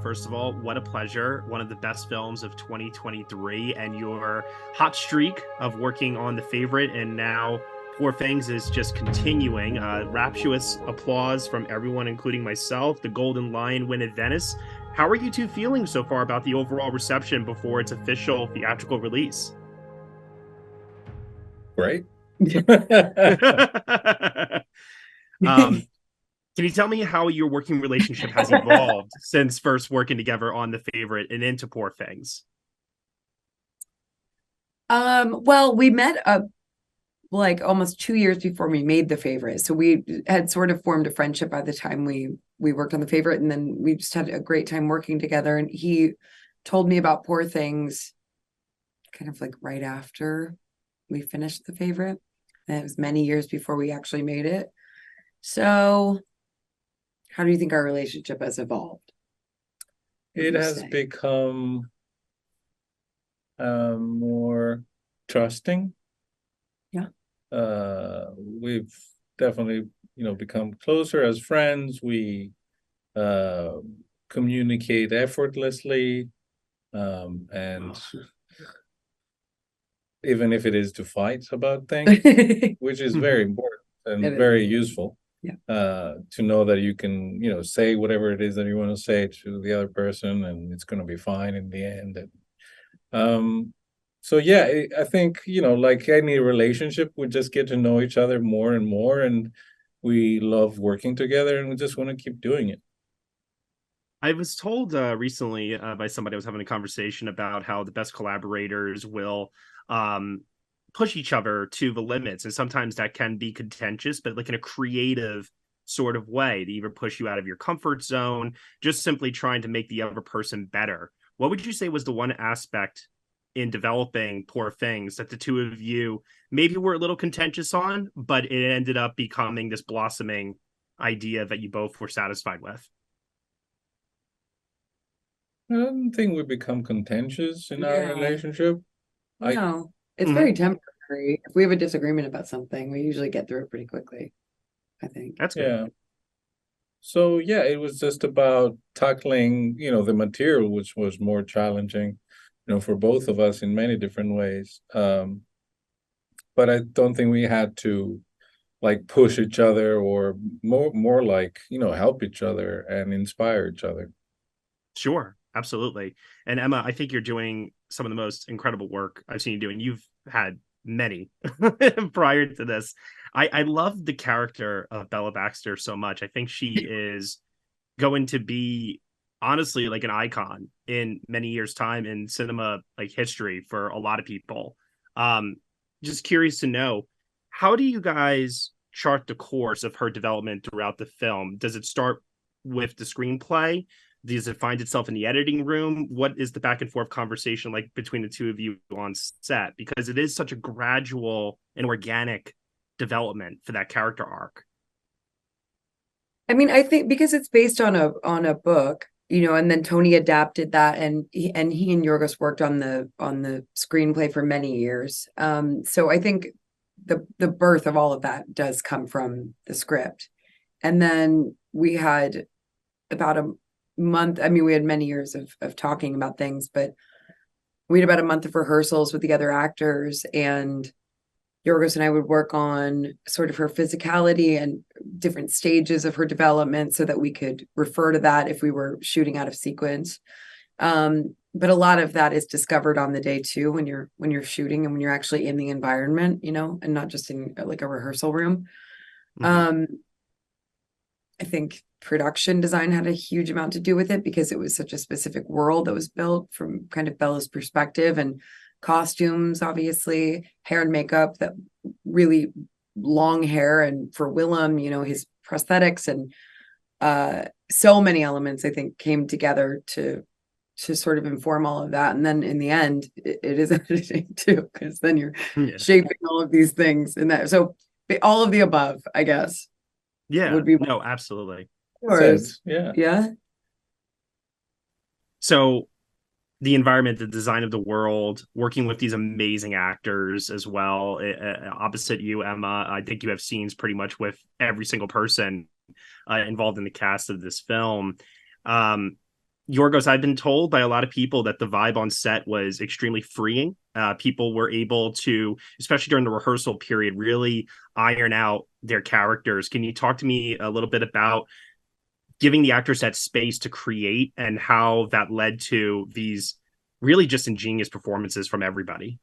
first of all, what a pleasure. One of the best films of 2023, and your hot streak of working on The Favorite and now Poor Things is just continuing. Rapturous applause from everyone, including myself. The Golden Lion win at Venice. How are you two feeling so far about the overall reception before its official theatrical release? Great. um, Can you tell me how your working relationship has evolved since first working together on The Favorite and into Poor Things? Well, we met like almost 2 years before we made The Favorite. So we had sort of formed a friendship by the time we worked on The Favorite, and then we just had a great time working together. And he told me about Poor Things kind of like right after we finished The Favorite. And it was many years before we actually made it. So how do you think our relationship has evolved? It has become more trusting. Yeah. We've definitely, become closer as friends. We communicate effortlessly, and even if it is to fight about things, which is very important and very useful. Yeah. To know that you can, say whatever it is that you want to say to the other person, and it's going to be fine in the end. And so yeah, I think, like any relationship, we just get to know each other more and more, and we love working together, and we just want to keep doing it. I was told recently by somebody I was having a conversation about how the best collaborators will push each other to the limits, and sometimes that can be contentious, but like in a creative sort of way to either push you out of your comfort zone, just simply trying to make the other person better. What would you say was the one aspect in developing Poor Things that the two of you maybe were a little contentious on, but it ended up becoming this blossoming idea that you both were satisfied with? I don't think we become contentious in our relationship. No, it's very temporary. If we have a disagreement about something, we usually get through it pretty quickly, I think. That's good. Yeah. So yeah, it was just about tackling, the material, which was more challenging, for both of us in many different ways. But I don't think we had to like push each other, or more like, help each other and inspire each other. Sure, absolutely. And Emma, I think you're doing some of the most incredible work I've seen you do, and you've had many prior to this. I love the character of Bella Baxter so much. I think she is going to be honestly like an icon in many years' time in cinema like history for a lot of people. Just curious to know, how do you guys chart the course of her development throughout the film? Does it start with the screenplay? Does it find itself in the editing room? What is the back and forth conversation like between the two of you on set? Because it is such a gradual and organic development for that character arc. I mean, I think because it's based on a book, and then Tony adapted that, and he and Yorgos worked on the screenplay for many years. So I think the birth of all of that does come from the script. And then we had about a month. I mean, we had many years of talking about things, but we had about a month of rehearsals with the other actors, and Yorgos and I would work on sort of her physicality and different stages of her development so that we could refer to that if we were shooting out of sequence. But a lot of that is discovered on the day too, when you're shooting and when you're actually in the environment, and not just in like a rehearsal room. I think production design had a huge amount to do with it because it was such a specific world that was built from kind of Bella's perspective, and costumes, obviously, hair and makeup, that really long hair, and for Willem, his prosthetics, and so many elements I think came together to sort of inform all of that. And then in the end, it is editing too, because then you're shaping all of these things in that. So all of the above, I guess. Yeah. Would be no, absolutely. Yours. Yeah. Yeah. So the environment, the design of the world, working with these amazing actors as well. Opposite you, Emma, I think you have scenes pretty much with every single person involved in the cast of this film. Yorgos, I've been told by a lot of people that the vibe on set was extremely freeing. People were able to, especially during the rehearsal period, really iron out their characters. Can you talk to me a little bit about giving the actors that space to create and how that led to these really just ingenious performances from everybody?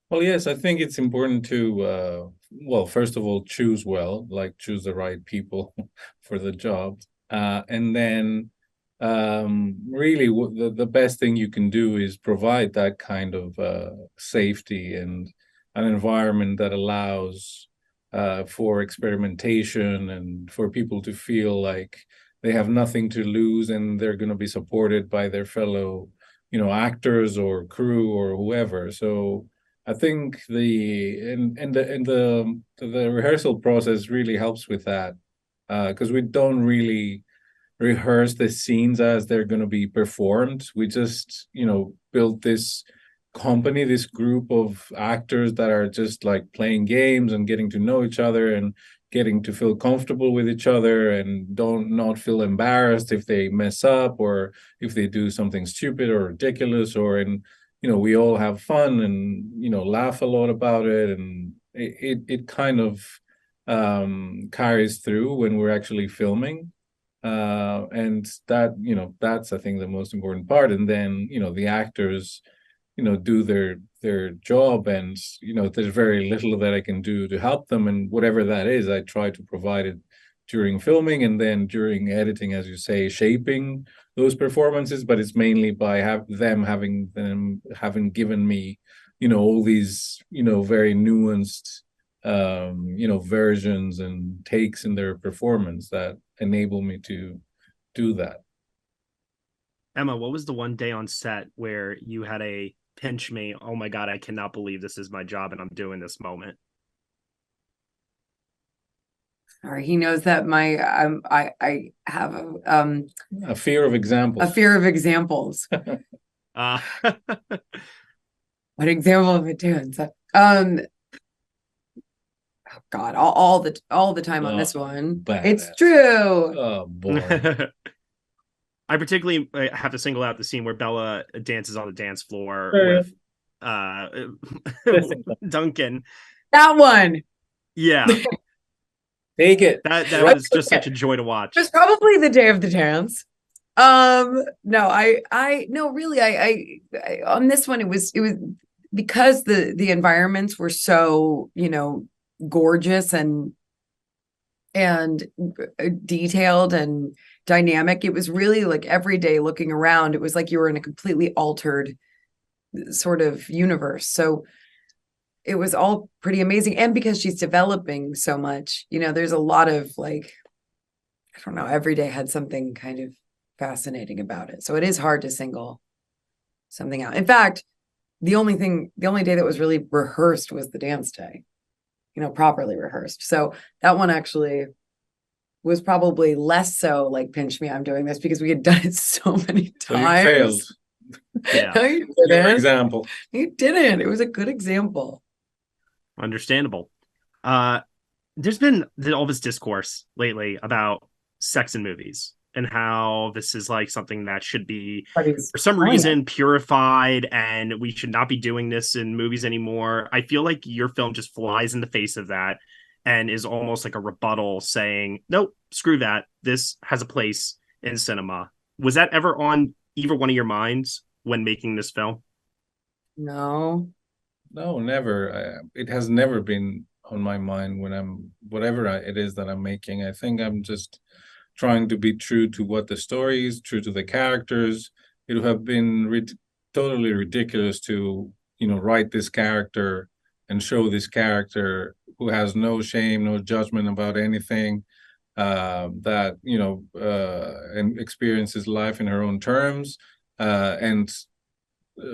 Well, yes, I think it's important to, well, first of all, choose well, like choose the right people for the job. And then really the best thing you can do is provide that kind of safety and an environment that allows for experimentation and for people to feel like they have nothing to lose and they're going to be supported by their fellow, actors or crew or whoever. So I think the rehearsal process really helps with that, because we don't really rehearse the scenes as they're going to be performed. We just, build this company, this group of actors that are just like playing games and getting to know each other and getting to feel comfortable with each other and don't not feel embarrassed if they mess up or if they do something stupid or ridiculous, or and we all have fun and laugh a lot about it, and it kind of carries through when we're actually filming, and that's I think the most important part. And then the actors do their job, and there's very little that I can do to help them, and whatever that is I try to provide it during filming and then during editing, as you say, shaping those performances. But it's mainly by having given me all these very nuanced versions and takes in their performance that enable me to do that. Emma, what was the one day on set where you had a pinch me, oh my God, I cannot believe this is my job and I'm doing this moment? Sorry, he knows that I have A fear of examples. a fear of examples. Uh, What example of it doing? Oh God, all the time on this one. Badass. It's true. Oh boy. I particularly have to single out the scene where Bella dances on the dance floor with Duncan. That one. Yeah. Take it. That Right. was just such a joy to watch. It was probably the day of the dance. No, I on this one it was because the environments were so, gorgeous and detailed and dynamic. It was really like every day looking around, it was like you were in a completely altered sort of universe. So it was all pretty amazing. And because she's developing so much, there's a lot of like, I don't know, every day had something kind of fascinating about it. So it is hard to single something out. In fact, the only day that was really rehearsed was the dance day, properly rehearsed. So that one actually was probably less so like pinch me, I'm doing this, because we had done it so many times. So you failed. Yeah. No, you Your didn't. example. You didn't. It was a good example. Understandable. There's been all this discourse lately about sex in movies and how this is like something that should be, for some reason, purified, and we should not be doing this in movies anymore. I feel like your film just flies in the face of that and is almost like a rebuttal saying, nope, screw that. This has a place in cinema. Was that ever on either one of your minds when making this film? No. No, never. It has never been on my mind when it is that I'm making. I think I'm just trying to be true to what the story is, true to the characters. It would have been totally ridiculous to, write this character and show this character who has no shame, no judgment about anything, that, and experiences life in her own terms. And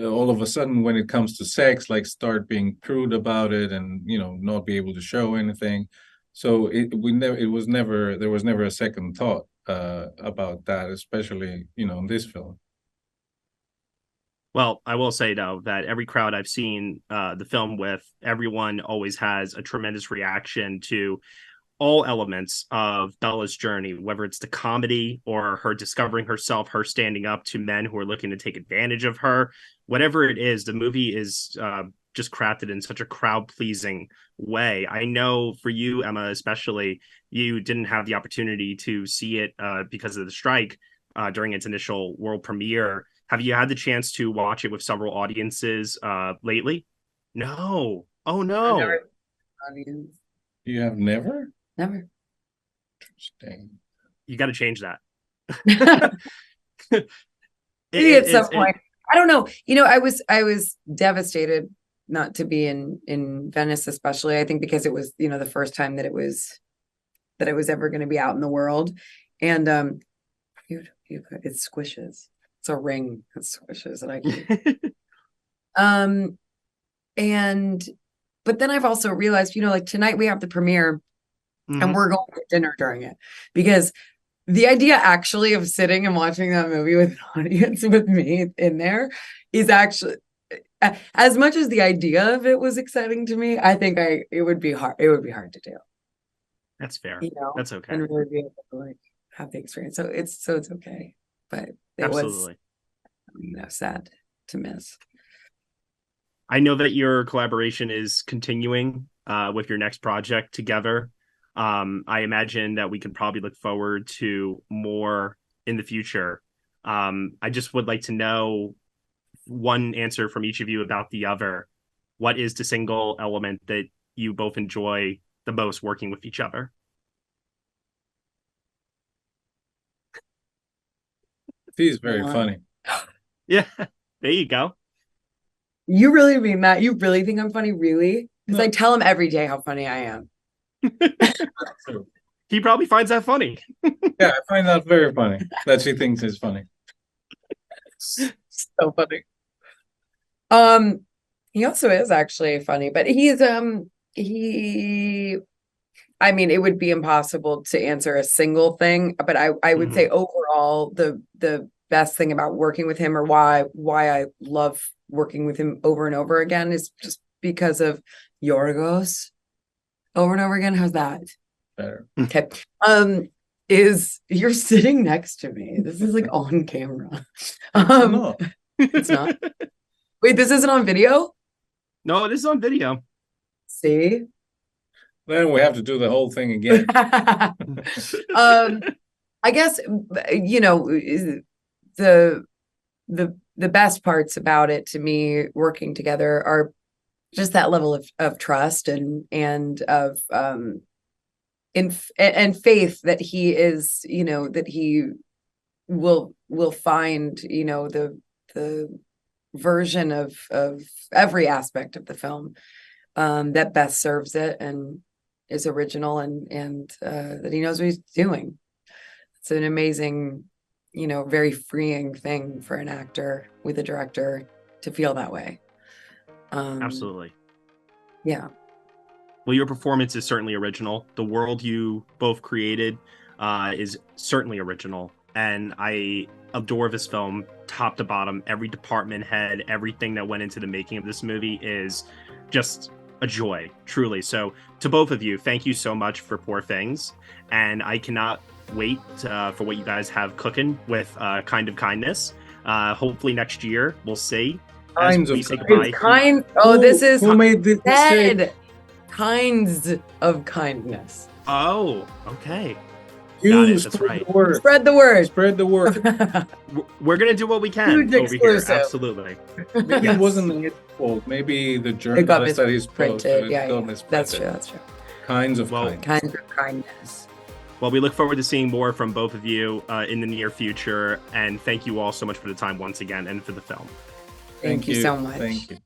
all of a sudden, when it comes to sex, like start being prude about it and, not be able to show anything. So there was never a second thought about that, especially, in this film. Well, I will say, though, that every crowd I've seen the film with, everyone always has a tremendous reaction to all elements of Bella's journey, whether it's the comedy or her discovering herself, her standing up to men who are looking to take advantage of her, whatever it is, the movie is just crafted in such a crowd pleasing way. I know for you, Emma, especially, you didn't have the opportunity to see it because of the strike during its initial world premiere. Have you had the chance to watch it with several audiences lately? No. Oh, no. Never audience. You have never? Never. Interesting. You got to change that. Maybe at some point. I don't know. You know, I was devastated not to be in Venice, especially. I think because it was, you know, the first time that it was ever going to be out in the world. And it squishes. It's a ring that squishes, and I keep. But then I've also realized, you know, like tonight we have the premiere. Mm-hmm. And we're going to dinner during it, because the idea actually of sitting and watching that movie with an audience with me in there is actually, as much as the idea of it was exciting to me, I think it would be hard to do. That's fair. You know, that's okay. And really be able to like have the experience. So it's okay. But it Absolutely. was, you know, sad to miss. I know that your collaboration is continuing with your next project together. I imagine that we can probably look forward to more in the future. I just would like to know one answer from each of you about the other. What is the single element that you both enjoy the most working with each other? He's very funny. Yeah, there you go. You really mean that? You really think I'm funny? Really? Because I tell him every day how funny I am. He probably finds that funny. Yeah, I find that very funny that she thinks is funny. So funny. He also is actually funny, but he's I mean, it would be impossible to answer a single thing, but I would say overall the best thing about working with him, or why I love working with him over and over again, is just because of Yorgos. Over and over again. How's that? Better. Okay. Is you're sitting next to me. This is like on camera. No. It's not. Wait, this isn't on video? No, it is on video. See? Then we have to do the whole thing again. I guess, you know, the best parts about it to me working together are just that level of trust and of and faith that he is, you know, that he will find, you know, the version of every aspect of the film that best serves it and is original and that he knows what he's doing. It's an amazing, you know, very freeing thing for an actor with a director to feel that way. Absolutely. Yeah. Well, your performance is certainly original. The world you both created is certainly original. And I adore this film top to bottom. Every department head, everything that went into the making of this movie is just a joy, truly. So to both of you, thank you so much for Poor Things. And I cannot wait for what you guys have cooking with Kind of Kindness. Hopefully next year, we'll see. Kinds of kindness. Oh, this is who made this said kinds of kindness. Oh, okay. You That's right. Spread the word. Spread the word. We're gonna do what we can Huge over here. exclusive. Absolutely. Maybe it wasn't his fault. Maybe the journalist that he's printed. Yeah. That's true. That's true. Kinds of kindness. Kinds of kindness. Well, we look forward to seeing more from both of you in the near future. And thank you all so much for the time once again and for the film. Thank you so much. Thank you.